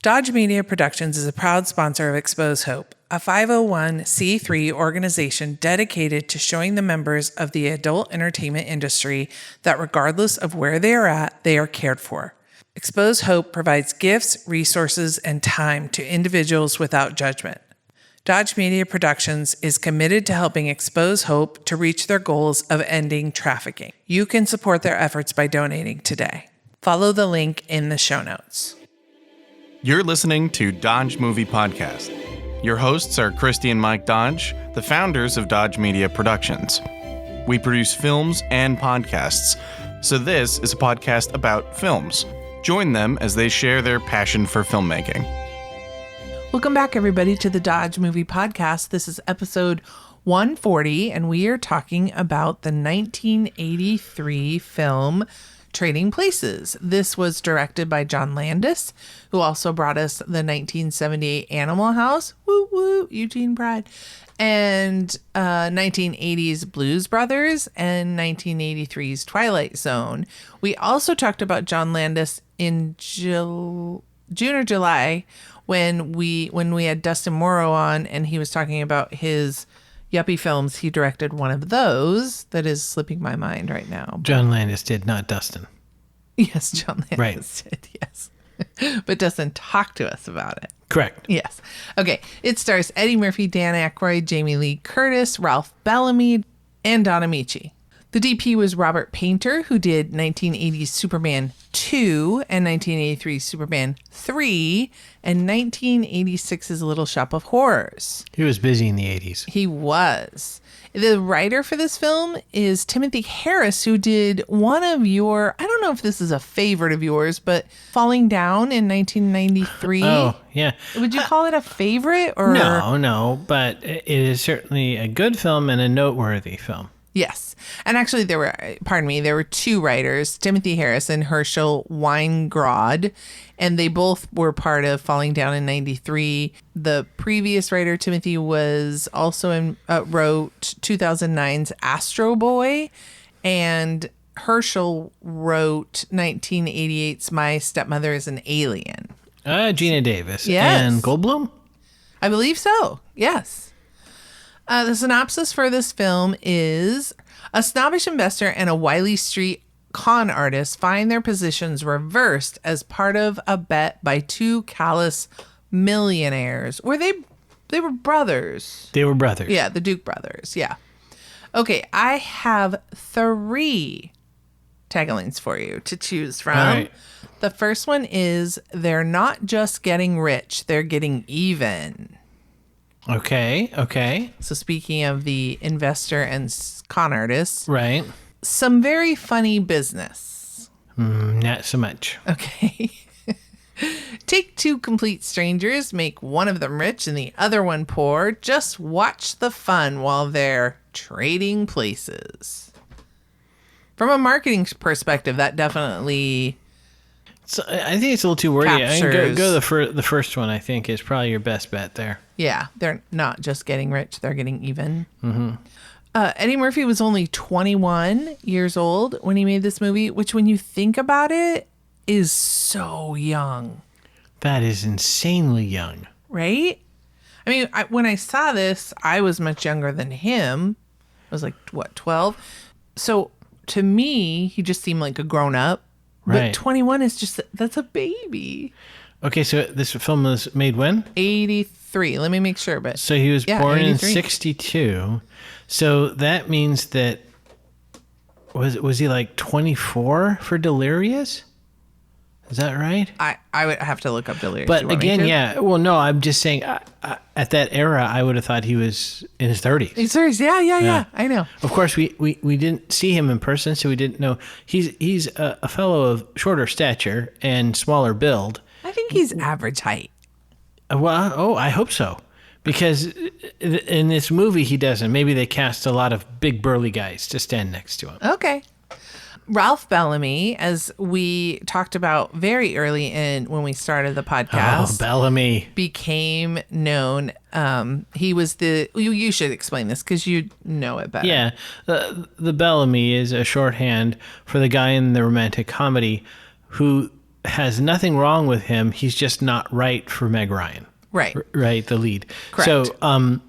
Dodge Media Productions is a proud sponsor of Xpose Hope, a 501c3 organization dedicated to showing the members of the adult entertainment industry that regardless of where they are at, they are cared for. Xpose Hope provides gifts, resources, and time to individuals without judgment. Dodge Media Productions is committed to helping Xpose Hope to reach their goals of ending trafficking. You can support their efforts by donating today. Follow the link in the show notes. You're listening to Dodge Movie Podcast. Your hosts are Christy and Mike Dodge, the founders of Dodge Media Productions. We produce films and podcasts, so this is a podcast about films. Join them as they share their passion for filmmaking. Welcome back, everybody, to the Dodge Movie Podcast. This is episode 140, and we are talking about the 1983 film Trading Places. This was directed by John Landis, who also brought us the 1978 Animal House, woo woo, Eugene Pride, and 1980's Blues Brothers and 1983's Twilight Zone. We also talked about John Landis in June or July when we had Dustin Morrow on, and he was talking about his yuppie films. He directed one of those that is slipping my mind right now. John Landis did, not Dustin. Yes, John Landis did, yes. But Dustin talked to us about it. Correct. Yes. Okay. It stars Eddie Murphy, Dan Ackroyd, Jamie Lee Curtis, Ralph Bellamy, and Don Amici. The DP was Robert Painter, who did 1980's Superman 2 and 1983's Superman 3 and 1986's Little Shop of Horrors. He was busy in the 80s. He was. The writer for this film is Timothy Harris, who did one of your, I don't know if this is a favorite of yours, but Falling Down in 1993. Oh, yeah. Would you call it a favorite? Or No, but it is certainly a good film and a noteworthy film. Yes. And actually there were two writers, Timothy Harris and Herschel Weingrod, and they both were part of Falling Down in 93. The previous writer, Timothy, was also wrote 2009's Astro Boy, and Herschel wrote 1988's My Stepmother is an Alien. Gina Davis. Yes. And Goldblum? I believe so. Yes. The synopsis for this film is a snobbish investor and a Wiley Street con artist find their positions reversed as part of a bet by two callous millionaires. Or they were brothers. They were brothers. Yeah, the Duke brothers. Yeah. Okay, I have 3 taglines for you to choose from. All right. The first one is, they're not just getting rich, they're getting even. Okay. So speaking of the investor and con artist. Right. Some very funny business. Not so much. Okay. Take 2 complete strangers, make one of them rich and the other one poor. Just watch the fun while they're trading places. From a marketing perspective, that definitely... So I think it's a little too wordy. I captures- go the first one, I think, is probably your best bet there. Yeah, they're not just getting rich, they're getting even. Mm-hmm. Eddie Murphy was only 21 years old when he made this movie, which when you think about it, is so young. That is insanely young. Right? I mean, when I saw this, I was much younger than him. I was like, 12? So to me, he just seemed like a grown up. Right. But 21 is just, that's a baby. Okay, so this film was made when? 83. Let me make sure. But So he was born 83. in 62. So that means that, was he like 24 for Delirious? Is that right? I would have to look up Delirious. But again, yeah. Well, no, I'm just saying at that era, I would have thought he was in his 30s. He's serious. Yeah. I know. Of course, we didn't see him in person, so we didn't know. He's a fellow of shorter stature and smaller build. I think he's average height. Well, I hope so. Because in this movie, he doesn't. Maybe they cast a lot of big burly guys to stand next to him. Okay. Ralph Bellamy, as we talked about very early in when we started the podcast. Oh, Bellamy. Became known. He was you should explain this because you know it better. Yeah. The Bellamy is a shorthand for the guy in the romantic comedy who has nothing wrong with him. He's just not right for Meg Ryan. Right. Right, the lead. Correct. So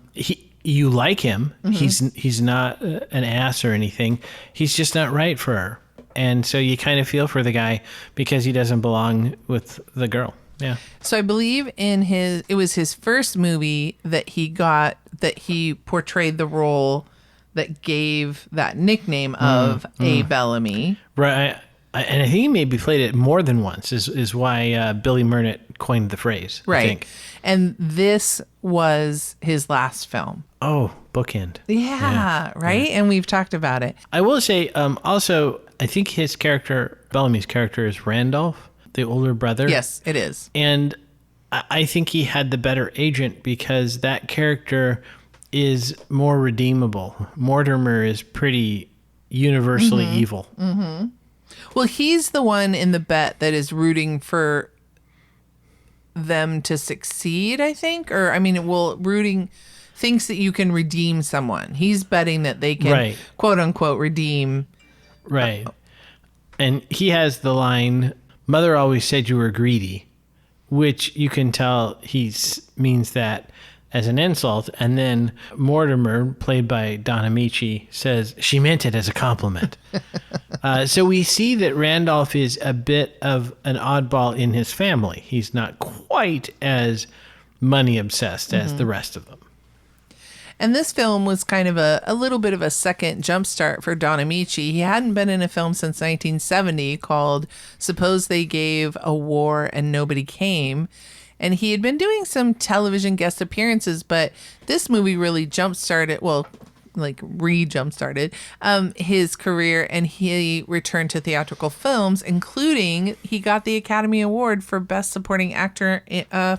you like him. He's not an ass or anything. He's just not right for her. And so you kind of feel for the guy because he doesn't belong with the girl. Yeah. So I believe it was his first movie that he portrayed the role that gave that nickname of A. Bellamy. Right. And I think he maybe played it more than once is why Billy Murnett coined the phrase. Right. I think. And this was his last film. Oh, bookend. Yeah, right? Yeah. And we've talked about it. I will say, also, I think his character, Bellamy's character, is Randolph, the older brother. Yes, it is. And I think he had the better agent because that character is more redeemable. Mortimer is pretty universally evil. Mm-hmm. Well, he's the one in the bet that is rooting for them to succeed, I think. Or, I mean, rooting thinks that you can redeem someone. He's betting that they can, quote unquote, redeem. Right. And he has the line, "Mother always said you were greedy," which you can tell he means that as an insult. And then Mortimer, played by Don Amici, says she meant it as a compliment. So we see that Randolph is a bit of an oddball in his family. He's not quite as money obsessed as the rest of them. And this film was kind of a little bit of a second jumpstart for Don Amici. He hadn't been in a film since 1970 called Suppose They Gave a War and Nobody Came. And he had been doing some television guest appearances, but this movie really re-jumpstarted his career, and he returned to theatrical films, including he got the Academy Award for Best Supporting Actor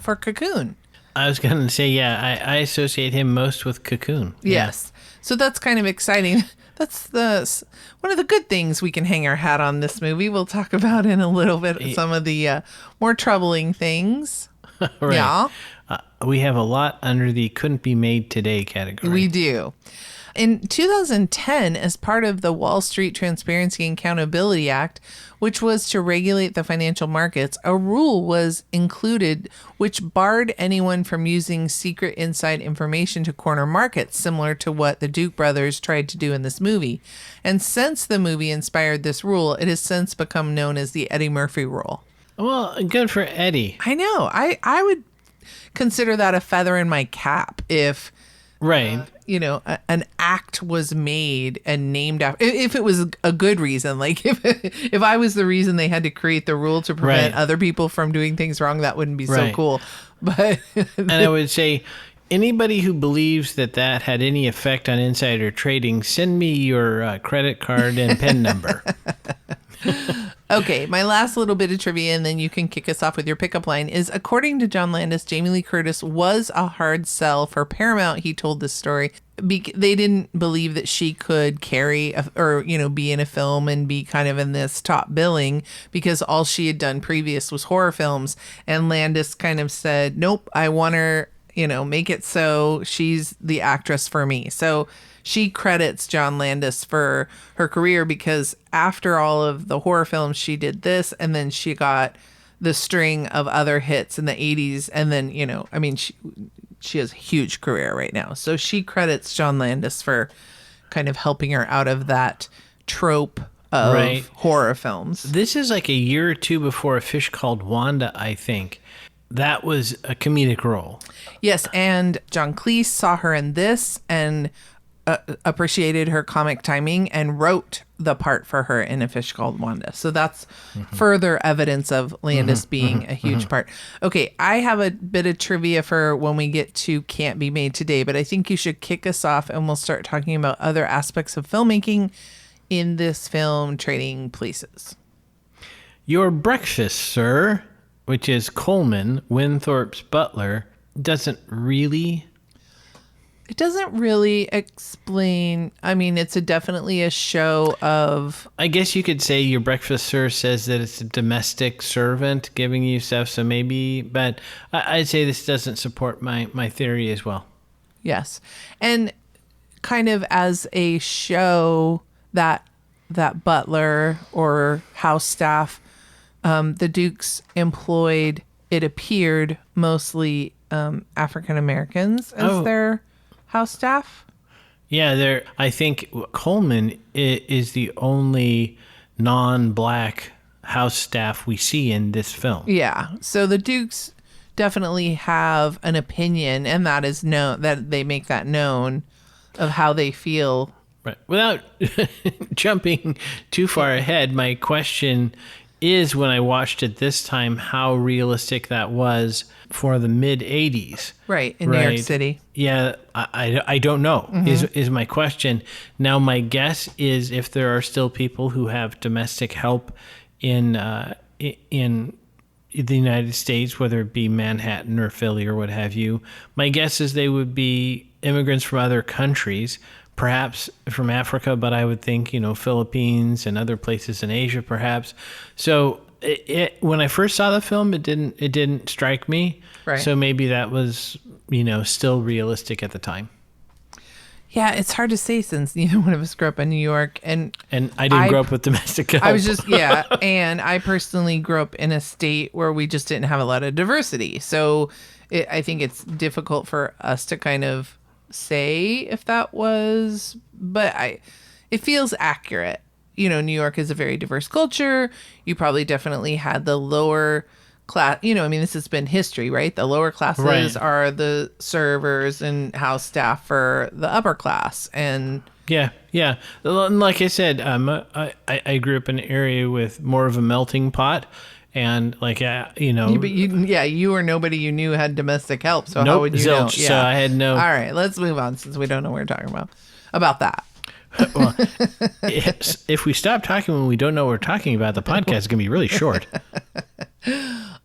for Cocoon. I was going to say, I associate him most with Cocoon. Yes. Yeah. So that's kind of exciting. That's one of the good things we can hang our hat on this movie. We'll talk about in a little bit some of the more troubling things. Right. Yeah. We have a lot under the couldn't be made today category. We do. In 2010, as part of the Wall Street Transparency and Accountability Act, which was to regulate the financial markets, a rule was included which barred anyone from using secret inside information to corner markets, similar to what the Duke brothers tried to do in this movie. And since the movie inspired this rule, it has since become known as the Eddie Murphy rule. Well, good for Eddie. I know. I would consider that a feather in my cap if... Right. An act was made and named after, if it was a good reason, like if I was the reason they had to create the rule to prevent other people from doing things wrong, that wouldn't be so cool. But and I would say anybody who believes that had any effect on insider trading, send me your credit card and PIN number. Okay, my last little bit of trivia, and then you can kick us off with your pickup line, is according to John Landis, Jamie Lee Curtis was a hard sell for Paramount. He told this story. They didn't believe that she could carry be in a film and be kind of in this top billing because all she had done previous was horror films. And Landis kind of said, nope, I want her, make it so she's the actress for me. So she credits John Landis for her career because after all of the horror films, she did this, and then she got the string of other hits in the 80s. And then, she has a huge career right now. So she credits John Landis for kind of helping her out of that trope of horror films. This is like a year or two before A Fish Called Wanda, I think. That was a comedic role. Yes, and John Cleese saw her in this and appreciated her comic timing and wrote the part for her in A Fish Called Wanda. So that's further evidence of Landis being a huge part. Okay, I have a bit of trivia for when we get to Can't Be Made Today, but I think you should kick us off and we'll start talking about other aspects of filmmaking in this film, Trading Places. Your breakfast, sir, which is Coleman, Winthorpe's butler, doesn't really... It doesn't really explain. I mean, it's definitely a show of... I guess you could say Your Breakfast, Sir says that it's a domestic servant giving you stuff, so maybe... But I'd say this doesn't support my theory as well. Yes. And kind of as a show that butler or house staff The Dukes employed, it appeared, mostly African Americans as their house staff. Yeah, I think Coleman is the only non-black house staff we see in this film. Yeah. So the Dukes definitely have an opinion, and that is that they make that known of how they feel. Right. Without jumping too far ahead, my question is, when I watched it this time, how realistic that was for the mid-'80s. Right, in New York City. Yeah, I don't know, is my question. Now, my guess is if there are still people who have domestic help in the United States, whether it be Manhattan or Philly or what have you, my guess is they would be immigrants from other countries, perhaps from Africa, but I would think, Philippines and other places in Asia, perhaps. So when I first saw the film, it didn't strike me. Right. So maybe that was, still realistic at the time. Yeah, it's hard to say since neither one of us grew up in New York, and I didn't grow up with domestic help. I was and I personally grew up in a state where we just didn't have a lot of diversity. So I think it's difficult for us to kind of say if that was, but it feels accurate. New York is a very diverse culture. You probably definitely had the lower class, this has been history, right? The lower classes are the servers and house staff for the upper class. And yeah. Like I said, I grew up in an area with more of a melting pot. And you or nobody you knew had domestic help. So how would you know? Yeah. So I had no. All right, let's move on since we don't know what we're talking about that. Well, if we stop talking when we don't know what we're talking about, the podcast is going to be really short.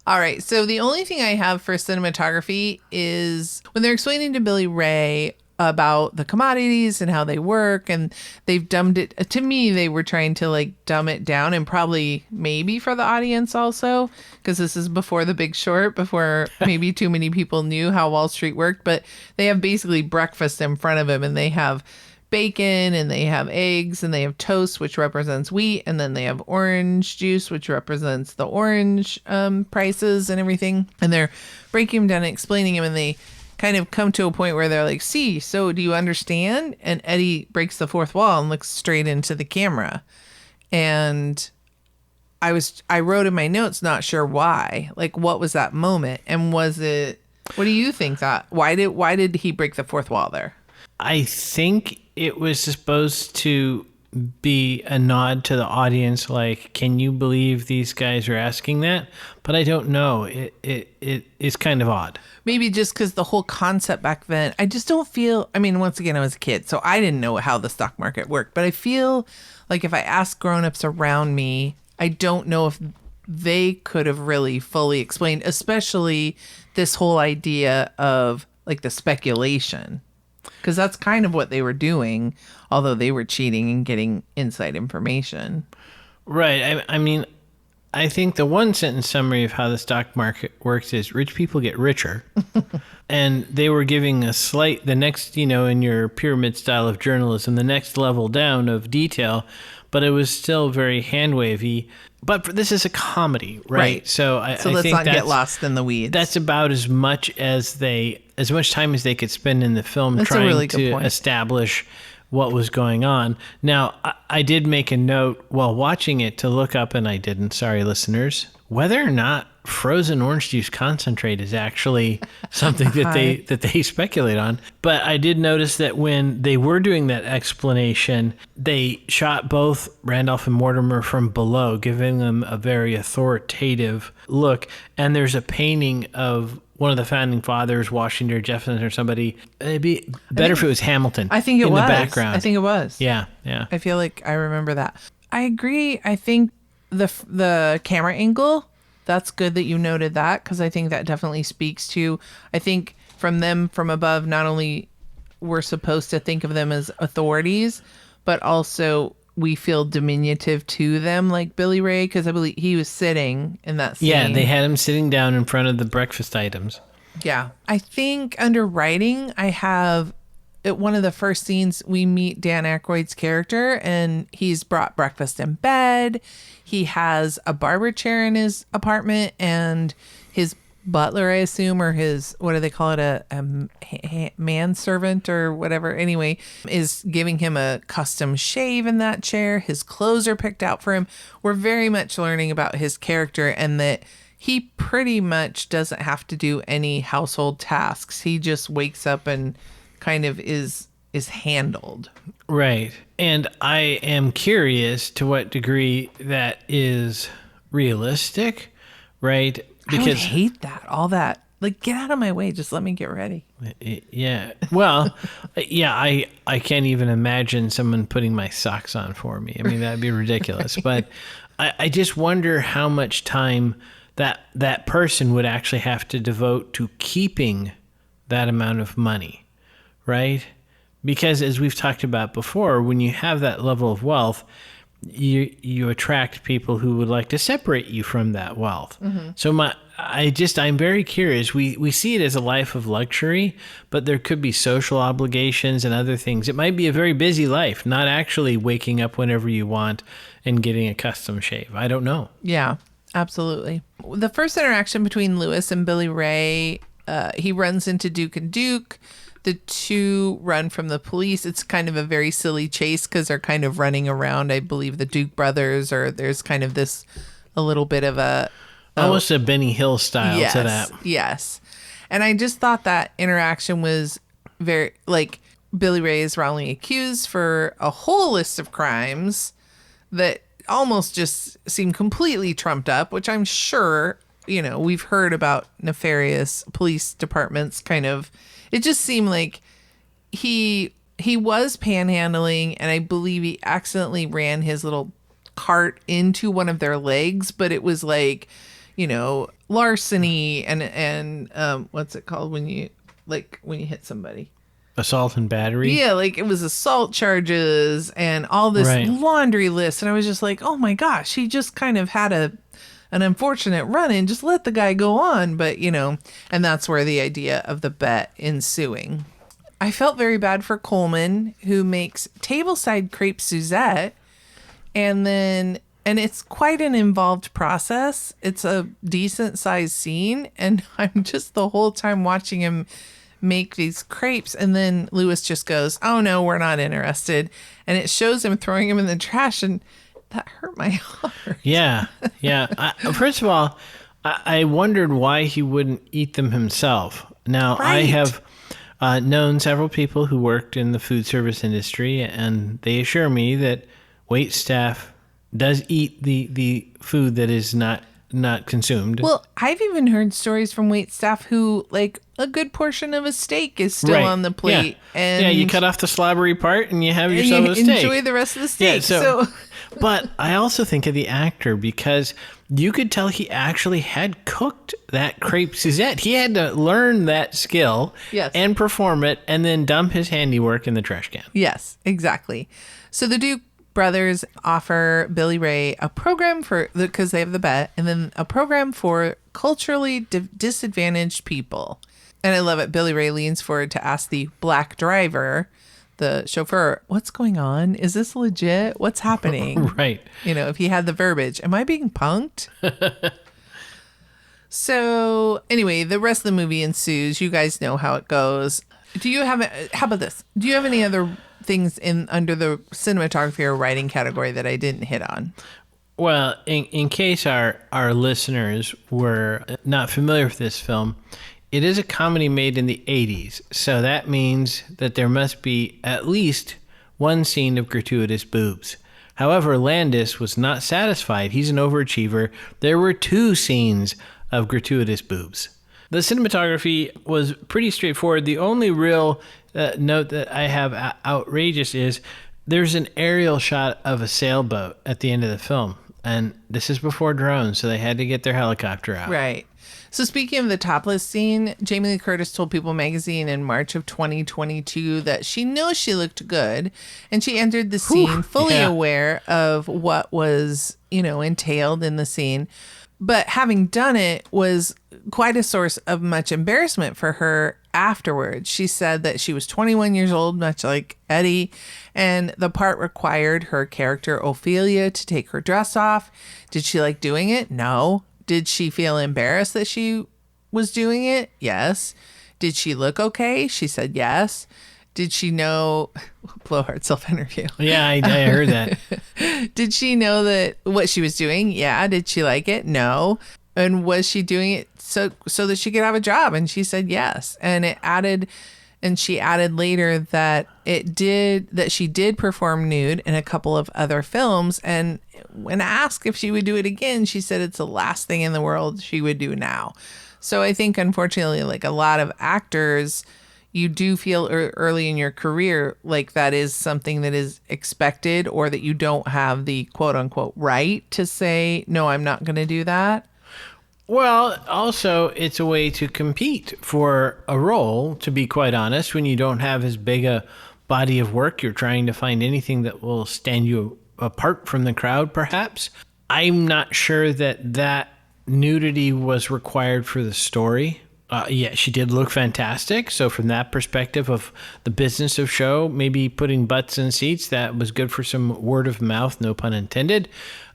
All right. So the only thing I have for cinematography is when they're explaining to Billy Ray about the commodities and how they work, and they've dumbed it. To me, they were trying to dumb it down, and probably maybe for the audience also, because this is before The Big Short, before maybe too many people knew how Wall Street worked. But they have basically breakfast in front of him, and they have bacon, and they have eggs, and they have toast, which represents wheat, and then they have orange juice, which represents the orange prices and everything. And they're breaking him down and explaining him, and they kind of come to a point where they're like, see, so do you understand? And Eddie breaks the fourth wall and looks straight into the camera. And I wrote in my notes, not sure why. What was that moment? And what do you think why did he break the fourth wall there? I think it was supposed to be a nod to the audience, can you believe these guys are asking that? But I don't know. It is kind of odd. Maybe just because the whole concept back then, I just don't feel, once again, I was a kid, so I didn't know how the stock market worked. But I feel like if I ask grownups around me, I don't know if they could have really fully explained, especially this whole idea of the speculation. Because that's kind of what they were doing, although they were cheating and getting inside information. Right. I think the one sentence summary of how the stock market works is rich people get richer. And they were giving the next, in your pyramid style of journalism, the next level down of detail, but it was still very hand-wavy. But this is a comedy, right? So let's not get lost in the weeds. That's about as much time as they could spend in the film trying to establish what was going on. Now, I did make a note while watching it to look up, and I didn't, sorry listeners, whether or not frozen orange juice concentrate is actually something that they speculate on. But I did notice that when they were doing that explanation, they shot both Randolph and Mortimer from below, giving them a very authoritative look. And there's a painting of one of the founding fathers, Washington or Jefferson or somebody. It'd be better if it was Hamilton. I think it was. In the background. I think it was. Yeah. I feel like I remember that. I agree. I think the camera angle, that's good that you noted that, because I think that definitely speaks to, I think from them from above, not only we're supposed to think of them as authorities, but also we feel diminutive to them, like Billy Ray, because I believe he was sitting in that scene. Yeah, they had him sitting down in front of the breakfast items. Yeah. I think under writing, I have at one of the first scenes, we meet Dan Ackroyd's character, and he's brought breakfast in bed. He has a barber chair in his apartment, and his butler, I assume, or his, what do they call it, a manservant or whatever, anyway, is giving him a custom shave in that chair. His clothes are picked out for him. We're very much learning about his character, and that he pretty much doesn't have to do any household tasks. He just wakes up and kind of is handled. Right. And I am curious to what degree that is realistic, right? I would hate that. All that. Like, get out of my way. Just let me get ready. Yeah. Well, yeah, I can't even imagine someone putting my socks on for me. I mean, that'd be ridiculous. But I just wonder how much time that person would actually have to devote to keeping that amount of money, right? Because as we've talked about before, when you have that level of wealth, you attract people who would like to separate you from that wealth. Mm-hmm. So I'm very curious. We see it as a life of luxury, but there could be social obligations and other things. It might be a very busy life, not actually waking up whenever you want and getting a custom shave. I don't know. Yeah, absolutely. The first interaction between Lewis and Billy Ray, he runs into Duke and Duke. The two run from the police. It's kind of a very silly chase because they're kind of running around, I believe, the Duke brothers, or there's kind of a little bit of almost a Benny Hill style to that. Yes. And I just thought that interaction was very, like, Billy Ray is wrongly accused for a whole list of crimes that almost just seem completely trumped up, which I'm sure, we've heard about nefarious police departments kind of. It just seemed like he was panhandling, and I believe he accidentally ran his little cart into one of their legs, but it was like, larceny and what's it called when you hit somebody? Assault and battery? Yeah, like it was assault charges and all this laundry list. And I was just like, oh my gosh, he just kind of had an unfortunate run-in. Just let the guy go on. But, and that's where the idea of the bet ensuing. I felt very bad for Coleman, who makes tableside crepe Suzette. And it's quite an involved process. It's a decent sized scene. And I'm just the whole time watching him make these crepes, and then Lewis just goes, oh no, we're not interested. And it shows him throwing them in the trash, and that hurt my heart. Yeah. First of all, I wondered why he wouldn't eat them himself. Now, right. I have known several people who worked in the food service industry, and they assure me that wait staff does eat the food that is not consumed. Well, I've even heard stories from wait staff who, like, a good portion of a steak is still on the plate. Yeah. And you cut off the slobbery part and you have yourself a steak. Enjoy the rest of the steak. Yeah, so. But I also think of the actor, because you could tell he actually had cooked that crepe Suzette. He had to learn that skill and perform it, and then dump his handiwork in the trash can. Yes, exactly. So the Duke brothers offer Billy Ray a program because they have the bet, and then a program for culturally disadvantaged people. And I love it. Billy Ray leans forward to ask the black driver, the chauffeur, what's going on? Is this legit? What's happening? Right. If he had the verbiage. Am I being punked? So anyway, the rest of the movie ensues. You guys know how it goes. How about this? Do you have any other things under the cinematography or writing category that I didn't hit on? Well, in case our listeners were not familiar with this film, it is a comedy made in the 80s, so that means that there must be at least one scene of gratuitous boobs. However, Landis was not satisfied. He's an overachiever. There were 2 scenes of gratuitous boobs. The cinematography was pretty straightforward. The only real note that I have outrageous is there's an aerial shot of a sailboat at the end of the film. And this is before drones, so they had to get their helicopter out. Right. So speaking of the topless scene, Jamie Lee Curtis told People magazine in March of 2022 that she knows she looked good, and she entered the scene fully aware of what was, entailed in the scene. But having done it was quite a source of much embarrassment for her afterwards. She said that she was 21 years old, much like Eddie, and the part required her character Ophelia to take her dress off. Did she like doing it? No. Did she feel embarrassed that she was doing it? Yes. Did she look okay? She said yes. Did she know blowhard self-interview? Yeah, I heard that. Did she know that what she was doing? Yeah. Did she like it? No. And was she doing it so that she could have a job? And she said yes. And she added later that she did perform nude in a couple of other films. And when asked if she would do it again, she said it's the last thing in the world she would do now. So I think, unfortunately, like a lot of actors, you do feel early in your career like that is something that is expected, or that you don't have the quote unquote right to say, no, I'm not going to do that. Well, also, it's a way to compete for a role, to be quite honest. When you don't have as big a body of work, you're trying to find anything that will stand you apart from the crowd, perhaps. I'm not sure that nudity was required for the story. Yeah, she did look fantastic. So from that perspective of the business of show, maybe putting butts in seats, that was good for some word of mouth, no pun intended.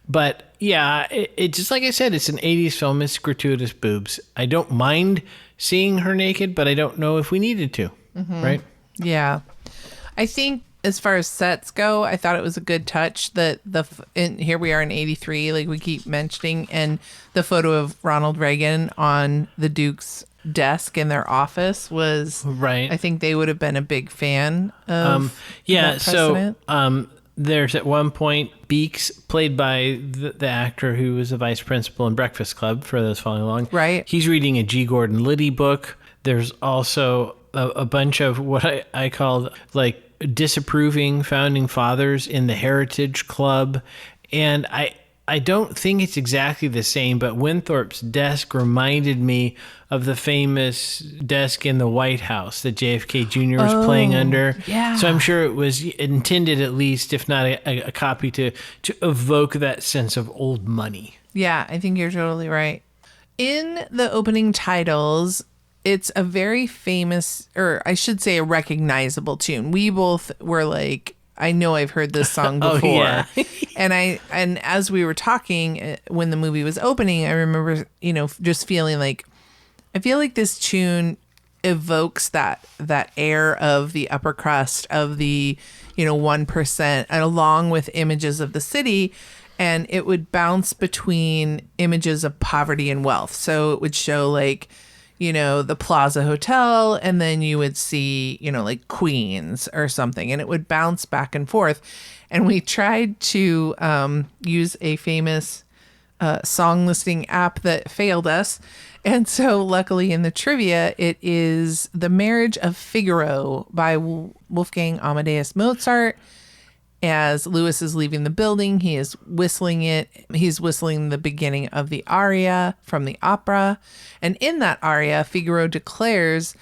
But yeah, it just like I said, it's an 80s film. It's gratuitous boobs. I don't mind seeing her naked, but I don't know if we needed to, right? Yeah. I think as far as sets go, I thought it was a good touch that here we are in 83, like we keep mentioning, and the photo of Ronald Reagan on the Duke's desk in their office was right. I think they would have been a big fan of yeah. that precedent. So there's at one point Beeks, played by the actor who was the vice principal in Breakfast Club, for those following along. Right. He's reading a G. Gordon Liddy book. There's also a bunch of what I called like disapproving founding fathers in the Heritage Club. And I don't think it's exactly the same, but Winthorpe's desk reminded me of the famous desk in the White House that JFK Jr. was playing under. Yeah. So I'm sure it was intended, at least, if not a copy, to evoke that sense of old money. Yeah, I think you're totally right. In the opening titles, it's a very famous, or I should say a recognizable tune. We both were like, I know I've heard this song before. Oh, yeah. and as we were talking when the movie was opening, I remember, just feeling like, I feel like this tune evokes that air of the upper crust, of the, 1%, and along with images of the city. And it would bounce between images of poverty and wealth. So it would show like, the Plaza Hotel, and then you would see, like Queens or something, and it would bounce back and forth. And we tried to use a famous song listing app that failed us. And so luckily in the trivia, it is The Marriage of Figaro by Wolfgang Amadeus Mozart. As Louis is leaving the building, he is whistling it. He's whistling the beginning of the aria from the opera. And in that aria, Figaro declares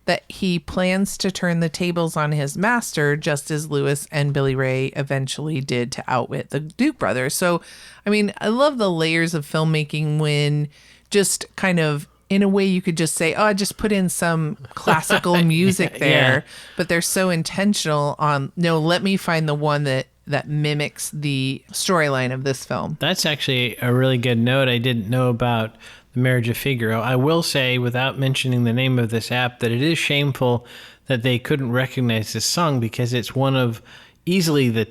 that he plans to turn the tables on his master, just as Louis and Billy Ray eventually did to outwit the Duke brothers. So, I mean, I love the layers of filmmaking when just kind of, in a way you could just say, oh, just put in some classical music there. Yeah. But they're so intentional on, no, let me find the one that mimics the storyline of this film. That's actually a really good note. I didn't know about The Marriage of Figaro. I will say, without mentioning the name of this app, that it is shameful that they couldn't recognize this song, because it's one of easily the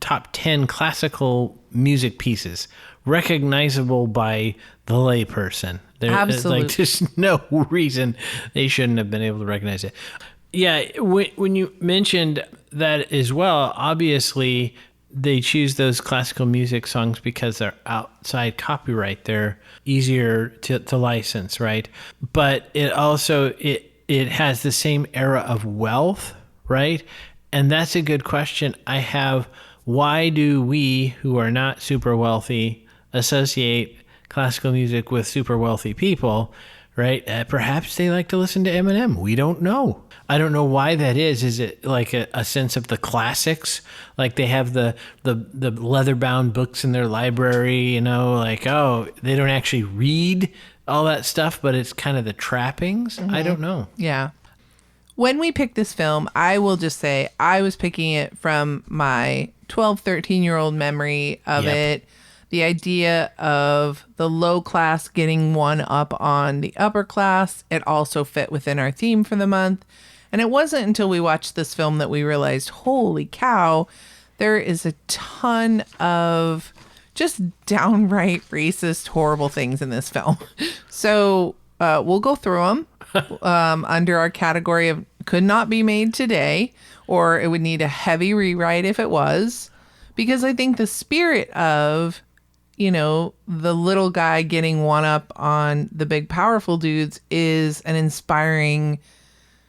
top 10 classical music pieces, recognizable by the layperson. Absolutely. Like, there's no reason they shouldn't have been able to recognize it. Yeah, when you mentioned that as well, obviously they choose those classical music songs because they're outside copyright. They're easier to license, right? But it also, it has the same era of wealth, right? And that's a good question I have. Why do we, who are not super wealthy, associate classical music with super wealthy people, right? Perhaps they like to listen to Eminem. We don't know. I don't know why that is. Is it like a sense of the classics? Like they have the leather-bound books in their library, you know, like, oh, they don't actually read all that stuff, but it's kind of the trappings. I don't know. Yeah. When we picked this film, I will just say I was picking it from my 12, 13-year-old memory of it. The idea of the low class getting one up on the upper class. It also fit within our theme for the month. And it wasn't until we watched this film that we realized, holy cow, there is a ton of just downright racist, horrible things in this film. So we'll go through them under our category of could not be made today, or it would need a heavy rewrite if it was. Because I think the spirit of, you know, the little guy getting one up on the big powerful dudes is an inspiring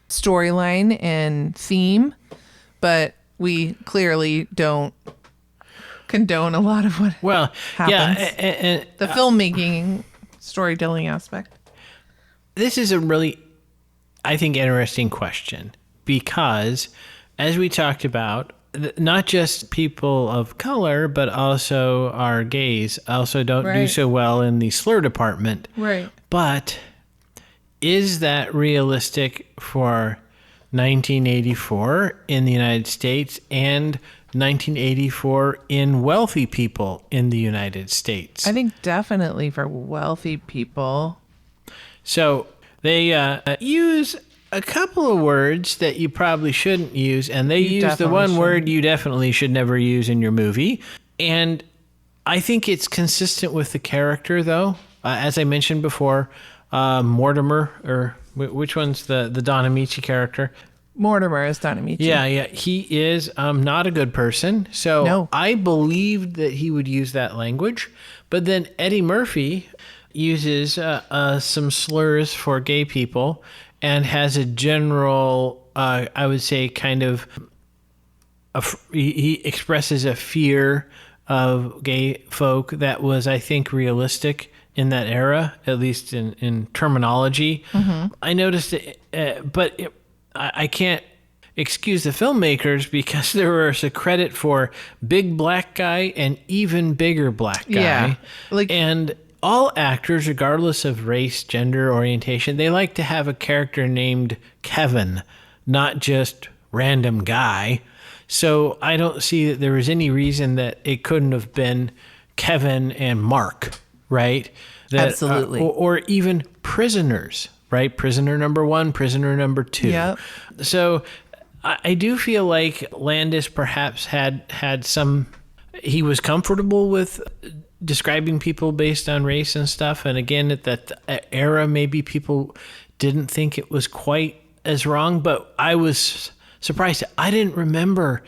storyline and theme, but we clearly don't condone a lot of what happens. Yeah, and the filmmaking, storytelling aspect. This is a really, I think, interesting question because, as we talked about, not just people of color, but also our gays also don't do so well in the slur department. Right. But is that realistic for 1984 in the United States and 1984 in wealthy people in the United States? I think definitely for wealthy people. So they use a couple of words that you probably shouldn't use, and they use the one word you definitely should never use in your movie. And I think it's consistent with the character, though. As I mentioned before, Mortimer, or which one's the Don Amici character? Mortimer is Don Amici. Yeah. He is not a good person. So no. I believed that he would use that language. But then Eddie Murphy uses some slurs for gay people and has a general, I would say, kind of, he expresses a fear of gay folk that was, I think, realistic in that era, at least in terminology. Mm-hmm. I noticed it, but I can't excuse the filmmakers because there was a credit for big black guy and even bigger black guy. Yeah, and all actors, regardless of race, gender, orientation, they like to have a character named Kevin, not just random guy. So I don't see that there was any reason that it couldn't have been Kevin and Mark, right? Absolutely. Or even prisoners, right? Prisoner number 1, prisoner number 2. Yep. So I do feel like Landis perhaps had some, he was comfortable with describing people based on race and stuff. And again, at that era, maybe people didn't think it was quite as wrong, but I was surprised. I didn't remember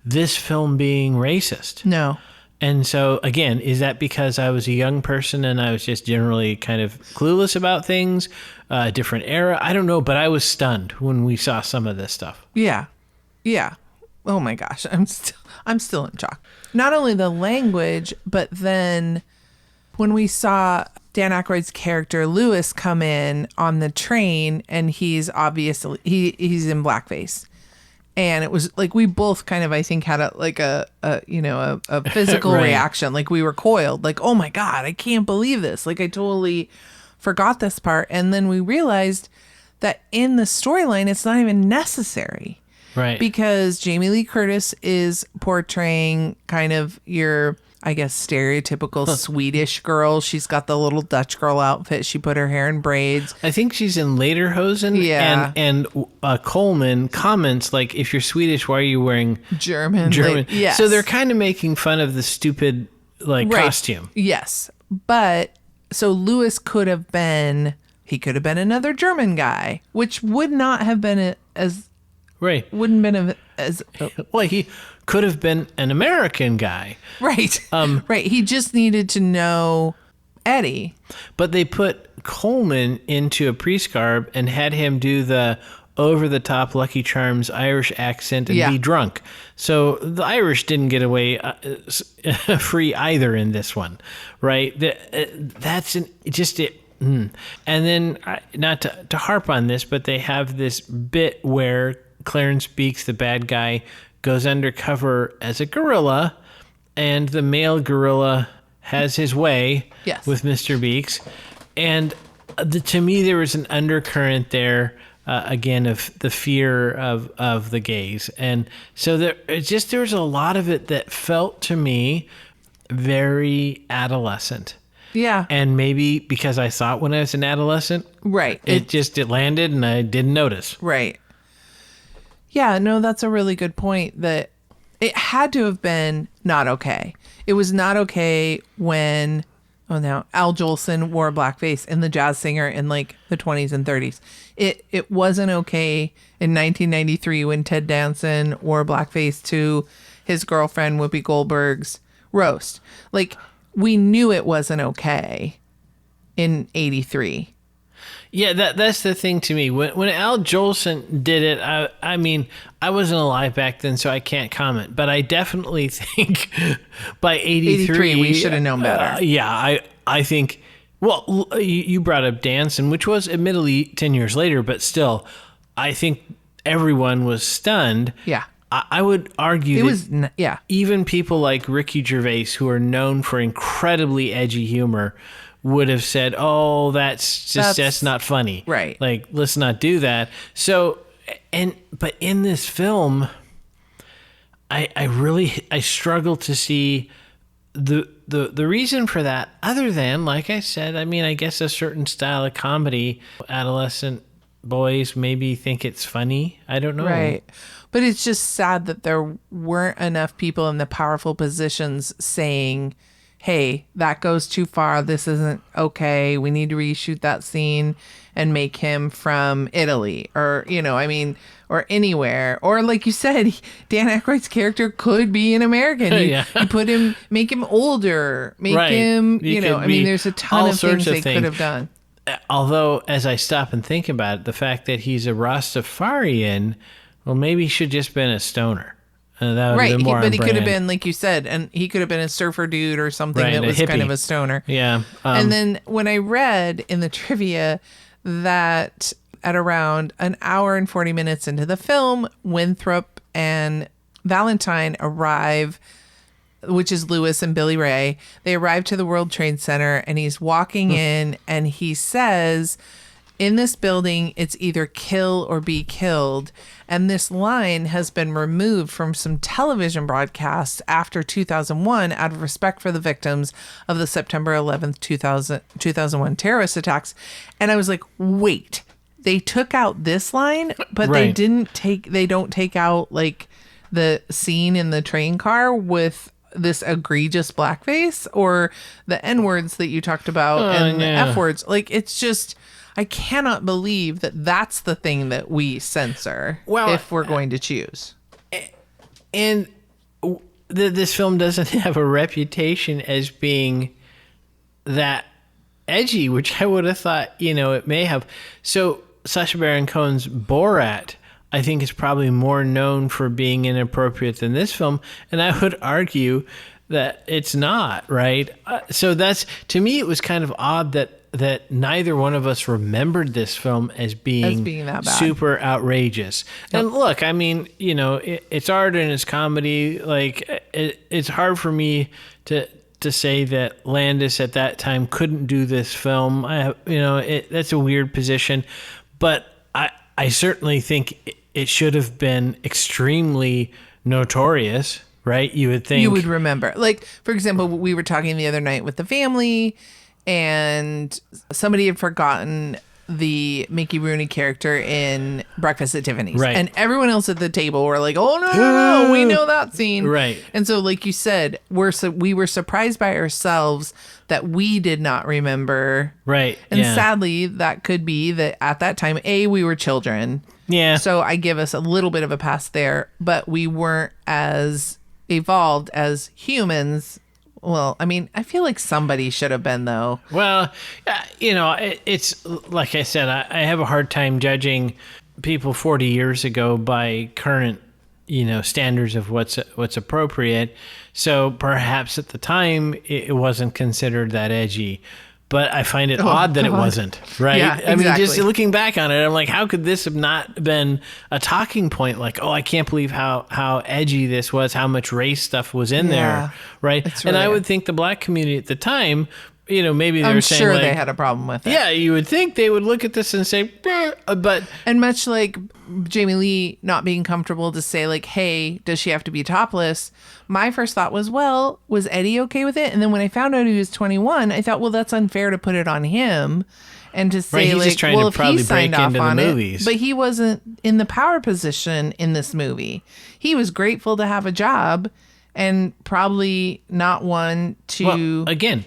this film being racist. No. And so, again, is that because I was a young person and I was just generally kind of clueless about things, a different era? I don't know, but I was stunned when we saw some of this stuff. Yeah. Yeah. Oh my gosh. I'm still in shock. Not only the language, but then when we saw Dan Ackroyd's character Lewis come in on the train, and he's obviously he's in blackface. And it was like we both kind of, I think, had a physical right. reaction. Like we recoiled, like, oh my God, I can't believe this. Like I totally forgot this part. And then we realized that in the storyline, it's not even necessary. Right. Because Jamie Lee Curtis is portraying kind of your, I guess, stereotypical Swedish girl. She's got the little Dutch girl outfit. She put her hair in braids. I think she's in Lederhosen. Yeah. And Coleman comments, like, if you're Swedish, why are you wearing German? Yes. So they're kind of making fun of the stupid, costume. Yes. But so Lewis could have been another German guy, which would not have been as... Right. Wouldn't have been as... Well, he could have been an American guy. Right. Right. He just needed to know Eddie. But they put Coleman into a priest garb and had him do the over-the-top Lucky Charms Irish accent and be drunk. So the Irish didn't get away free either in this one, right? And then, not to harp on this, but they have this bit where Clarence Beeks, the bad guy, goes undercover as a gorilla, and the male gorilla has his way with Mr. Beeks. And to me, there was an undercurrent there, again, of the fear of the gays. And so there was a lot of it that felt to me very adolescent. Yeah. And maybe because I saw it when I was an adolescent. Right. It landed and I didn't notice. Right. Yeah, no, that's a really good point, that it had to have been not okay. It was not okay when, Al Jolson wore a blackface in The Jazz Singer in like the 20s and 30s. It wasn't okay in 1993 when Ted Danson wore blackface to his girlfriend Whoopi Goldberg's roast. Like, we knew it wasn't okay in 83. Yeah, that's the thing to me. When Al Jolson did it, I mean, I wasn't alive back then, so I can't comment. But I definitely think by 83 we should have known better. I think, well, you brought up Danson, which was admittedly 10 years later, but still, I think everyone was stunned. Yeah. I would argue even people like Ricky Gervais, who are known for incredibly edgy humor, would have said, "Oh, that's not funny." Right. Like, let's not do that. So, but in this film, I struggle to see the reason for that, other than, like I said, I mean, I guess a certain style of comedy, adolescent boys maybe think it's funny. I don't know. Right. But it's just sad that there weren't enough people in the powerful positions saying, hey, that goes too far. This isn't okay. We need to reshoot that scene and make him from Italy, or, or anywhere. Or like you said, Dan Aykroyd's character could be an American. You make him older, him, there's a ton of things they could have done. Although, as I stop and think about it, the fact that he's a Rastafarian, well, maybe he should just been a stoner. Right, but he could have been, like you said, and he could have been a surfer dude or something that was kind of a stoner. Yeah. And then when I read in the trivia that at around an hour and 40 minutes into the film, Winthrop and Valentine arrive, which is Lewis and Billy Ray. They arrive to the World Trade Center, and he's walking in, and he says, in this building, it's either kill or be killed. And this line has been removed from some television broadcasts after 2001 out of respect for the victims of the September 11th, 2001 terrorist attacks. And I was like, wait, they took out this line, but they don't take out like the scene in the train car with this egregious blackface or the N-words that you talked about and the F-words. Like, it's just, I cannot believe that that's the thing that we censor if we're going to choose. And this film doesn't have a reputation as being that edgy, which I would have thought, it may have. So Sacha Baron Cohen's Borat, I think, is probably more known for being inappropriate than this film. And I would argue that it's not, right? So that's, to me, it was kind of odd that neither one of us remembered this film as being that bad, super outrageous. Yep. And look, I mean, it's art and it's comedy. Like, it's hard for me to say that Landis at that time couldn't do this film. That's a weird position, but I certainly think it should have been extremely notorious, right? You would think. You would remember. Like, for example, we were talking the other night with the family, and somebody had forgotten the Mickey Rooney character in Breakfast at Tiffany's. Right. And everyone else at the table were like, oh, no, we know that scene. Right. And so, like you said, we were surprised by ourselves that we did not remember. Right. And sadly, that could be that at that time, we were children. Yeah. So I give us a little bit of a pass there, but we weren't as evolved as humans. Well, I mean, I feel like somebody should have been, though. Well, it's like I said, I have a hard time judging people 40 years ago by current, standards of what's appropriate. So perhaps at the time it wasn't considered that edgy. but I find it odd that it wasn't, right? Yeah, I mean, just exactly. looking back on it, I'm like, how could this have not been a talking point? Like, oh, I can't believe how edgy this was, how much race stuff was in there, right? it's And I really- would think the black community at the time, maybe they I'm were saying sure like, they had a problem with it. yeah, you would think they would look at this and say, but And much like Jamie Lee not being comfortable to say like, hey, does she have to be topless? My first thought was, well, was Eddie okay with it? And then when I found out he was 21, I thought, well, that's unfair to put it on him and to say Right, he's like, just trying well, to if he probably signed break off into the on movies. it, but he wasn't in the power position in this movie. He was grateful to have a job and probably not one to. well, again,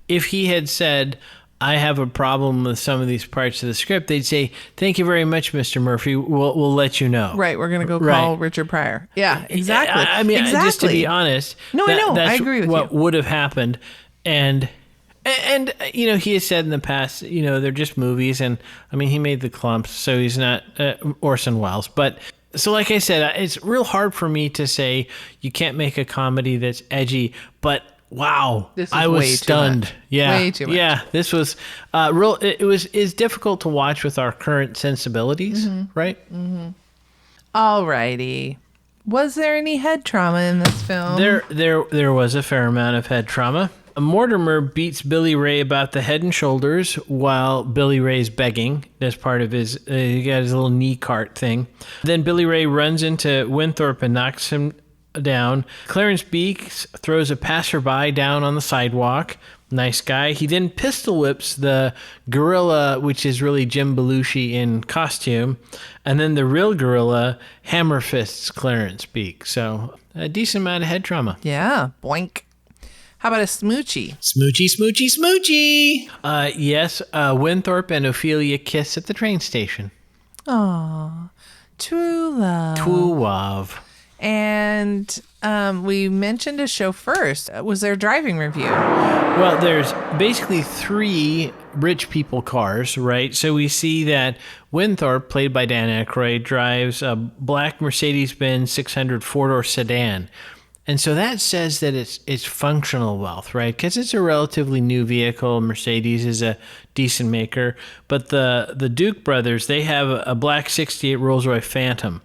if he had said, I have a problem with some of these parts of the script, they'd say, thank you very much, Mr. Murphy. We'll let you know. Right, we're gonna go call Right. Richard Pryor. Yeah, exactly. I mean, exactly. just to be honest, No, I know. that's I agree with what you. would have happened. And he has said in the past, they're just movies. And I mean, he made the clumps, so he's not Orson Welles. But so like I said, it's real hard for me to say you can't make a comedy that's edgy, but wow, This is I was way too stunned. much. Yeah. Way too much. Yeah. This was real. It's difficult to watch with our current sensibilities, right? Alrighty. Was there any head trauma in this film? There was a fair amount of head trauma. Mortimer beats Billy Ray about the head and shoulders while Billy Ray's begging as part of his, he got his little knee cart thing. Then Billy Ray runs into Winthorpe and knocks him down. Clarence Beeks throws a passerby down on the sidewalk. Nice guy. He then pistol whips the gorilla, which is really Jim Belushi in costume. And then the real gorilla hammer fists Clarence Beeks. So a decent amount of head trauma. Yeah, boink. How about a smoochie? Smoochie, smoochie, smoochie. Yes, Winthorpe and Ophelia kiss at the train station. Aw, true love. True love. And we mentioned a show first. Was there a driving review? Well, there's basically 3 rich people cars, right? So we see that Winthorpe, played by Dan Ackroyd, drives a black Mercedes-Benz 600 four-door sedan. And so that says that it's functional wealth, right? Because it's a relatively new vehicle. Mercedes is a decent maker. But the Duke brothers, they have a black 68 Rolls-Royce Phantom.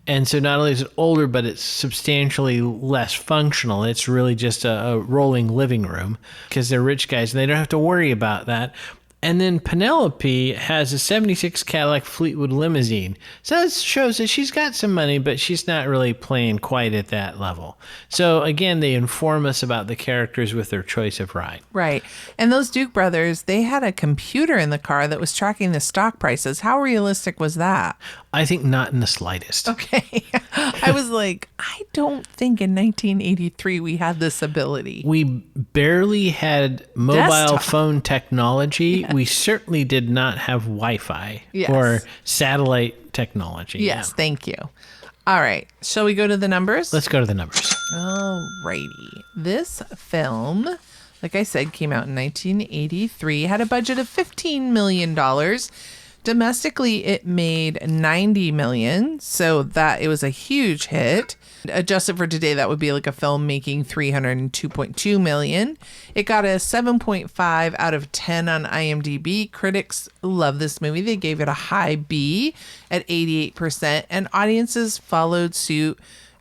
And so not only is it older, but it's substantially less functional. It's really just a rolling living room because they're rich guys and they don't have to worry about that. And then Penelope has a 76 Cadillac Fleetwood limousine. So that shows that she's got some money, but she's not really playing quite at that level. So again, they inform us about the characters with their choice of ride. Right. And those Duke brothers, they had a computer in the car that was tracking the stock prices. How realistic was that? I think not in the slightest. Okay. I was like, I don't think in 1983 we had this ability. We barely had mobile Desktop. phone technology. We certainly did not have Wi-Fi Yes. or satellite technology. Yes, Yeah. thank you. All right. Shall we go to the numbers? Let's go to the numbers. Alrighty. This film, like I said, came out in 1983, had a budget of $15 million. Domestically, it made $90 million, so that it was a huge hit. Adjusted for today, that would be like a film making $302.2 million. It got a 7.5 out of 10 on IMDb. Critics love this movie. They gave it a high B at 88%, and audiences followed suit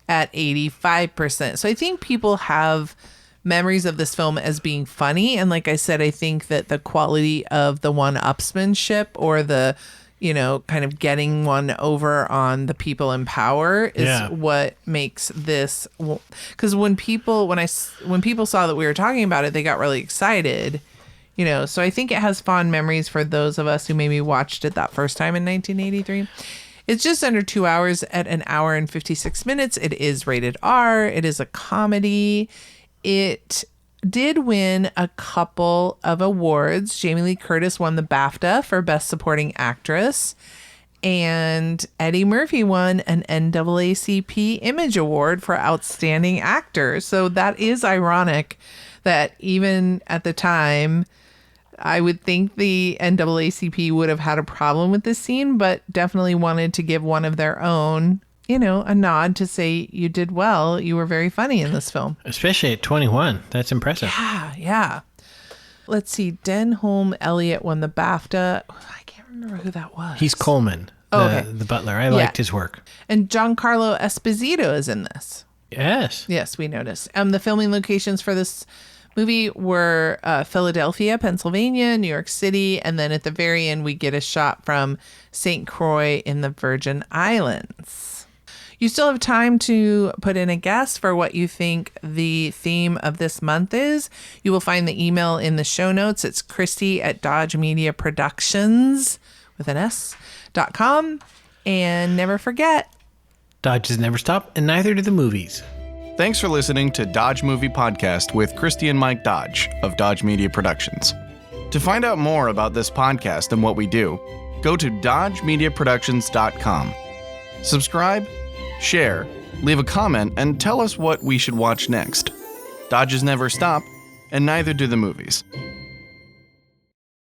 at 85%. So I think people have memories of this film as being funny. And like I said, I think that the quality of the one-upsmanship or the, kind of getting one over on the people in power is what makes this. Because when people saw that we were talking about it, they got really excited. So I think it has fond memories for those of us who maybe watched it that first time in 1983. It's just under 2 hours at an hour and 56 minutes. It is rated R. It is a comedy. It did win a couple of awards. Jamie Lee Curtis won the BAFTA for Best Supporting Actress. And Eddie Murphy won an NAACP Image Award for Outstanding Actor. So that is ironic that even at the time, I would think the NAACP would have had a problem with this scene, but definitely wanted to give one of their own, a nod to say you did well. You were very funny in this film. Especially at 21. That's impressive. Yeah. let's see, Denholm Elliott won the BAFTA. I can't remember who that was. He's Coleman, the butler. I liked his work. And Giancarlo Esposito is in this. Yes. Yes, we noticed. The filming locations for this movie were Philadelphia, Pennsylvania, New York City, and then at the very end, we get a shot from St. Croix in the Virgin Islands. You still have time to put in a guess for what you think the theme of this month is. You will find the email in the show notes. It's Christy@DodgeMediaProductions with an S.com. And never forget, Dodges never stop, and neither do the movies. Thanks for listening to Dodge Movie Podcast with Christy and Mike Dodge of Dodge Media Productions. To find out more about this podcast and what we do, go to DodgeMediaProductions.com. Subscribe, share, leave a comment, and tell us what we should watch next. Dodges never stop, and neither do the movies.